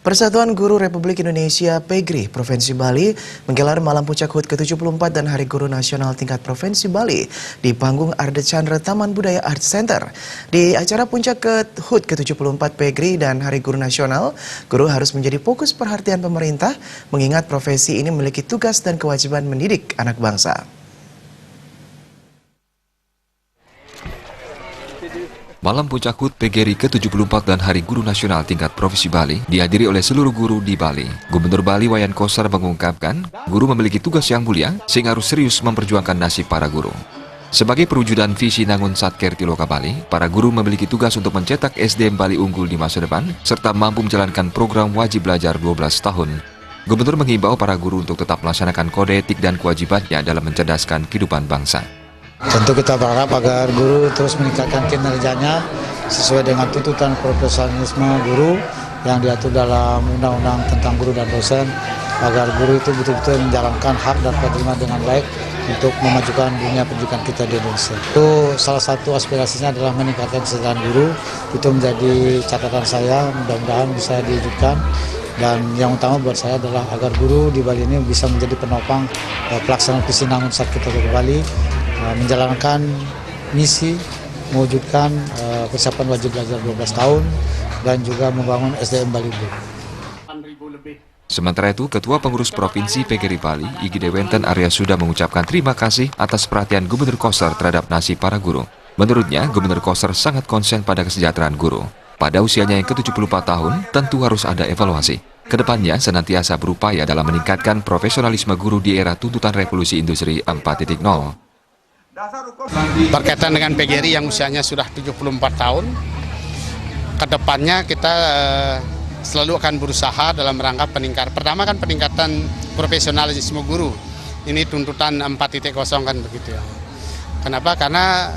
Persatuan Guru Republik Indonesia (PGRI) Provinsi Bali menggelar Malam Puncak HUT ke-74 dan Hari Guru Nasional tingkat Provinsi Bali di panggung Arde Chandra Taman Budaya Art Center. Di acara Puncak HUT ke-74 PGRI dan Hari Guru Nasional, guru harus menjadi fokus perhatian pemerintah mengingat profesi ini memiliki tugas dan kewajiban mendidik anak bangsa. Malam Puncak HUT PGRI ke-74 dan Hari Guru Nasional tingkat Provinsi Bali dihadiri oleh seluruh guru di Bali. Gubernur Bali Wayan Kossar mengungkapkan, guru memiliki tugas yang mulia sehingga harus serius memperjuangkan nasib para guru. Sebagai perwujudan visi Nangun Satker Tiloka Bali, para guru memiliki tugas untuk mencetak SDM Bali unggul di masa depan serta mampu menjalankan program wajib belajar 12 tahun. Gubernur menghimbau para guru untuk tetap melaksanakan kode etik dan kewajibannya dalam mencerdaskan kehidupan bangsa. Tentu kita berharap agar guru terus meningkatkan kinerjanya sesuai dengan tuntutan profesionalisme guru yang diatur dalam undang-undang tentang guru dan dosen, agar guru itu betul-betul menjalankan hak dan kewajiban dengan baik untuk memajukan dunia pendidikan kita di Indonesia. Itu salah satu aspirasinya adalah meningkatkan kesejahteraan guru, itu menjadi catatan saya, mudah-mudahan bisa diwujudkan. Dan yang utama buat saya adalah agar guru di Bali ini bisa menjadi penopang pelaksanaan visi Nangun Satker Tiloka Bali, menjalankan misi, mewujudkan persiapan wajib belajar 12 tahun, dan juga membangun SDM Bali. Sementara itu, Ketua Pengurus Provinsi PGRI Bali, Igi Dewenten Arya Suda mengucapkan terima kasih atas perhatian Gubernur Kossar terhadap nasib para guru. Menurutnya, Gubernur Kossar sangat konsen pada kesejahteraan guru. Pada usianya yang ke-74 tahun, tentu harus ada evaluasi. Kedepannya senantiasa berupaya dalam meningkatkan profesionalisme guru di era tuntutan revolusi industri 4.0. Berkaitan dengan PGRI yang usianya sudah 74 tahun, kedepannya kita selalu akan berusaha dalam rangka pertama kan peningkatan profesionalisme guru. Ini tuntutan 4.0 kan begitu ya. Kenapa? Karena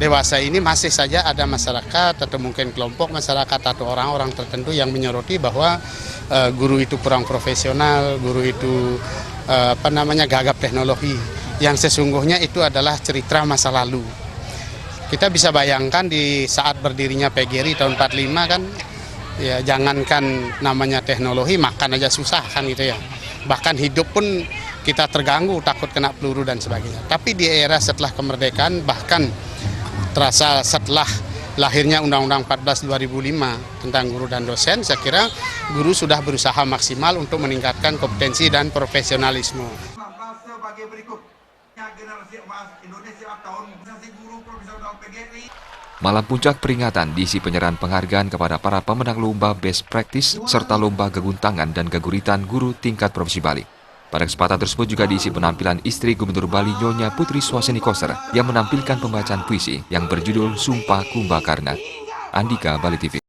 dewasa ini masih saja ada masyarakat atau mungkin kelompok masyarakat atau orang-orang tertentu yang menyoroti bahwa guru itu kurang profesional, guru itu gagap teknologi. Yang sesungguhnya itu adalah cerita masa lalu. Kita bisa bayangkan di saat berdirinya PGRI tahun 45 kan, ya jangankan namanya teknologi, makan aja susah kan gitu ya. Bahkan hidup pun kita terganggu, takut kena peluru dan sebagainya. Tapi di era setelah kemerdekaan, bahkan terasa setelah lahirnya Undang-Undang 14 2005 tentang guru dan dosen, saya kira guru sudah berusaha maksimal untuk meningkatkan kompetensi dan profesionalisme. Malam Puncak peringatan diisi penyerahan penghargaan kepada para pemenang lomba Best Practice serta lomba geguntangan dan geguritan guru tingkat Provinsi Bali. Pada kesempatan tersebut juga diisi penampilan istri Gubernur Bali Nyonya Putri Swaseni Kossar yang menampilkan pembacaan puisi yang berjudul Sumpah Kumbakarna. Andika, Bali TV.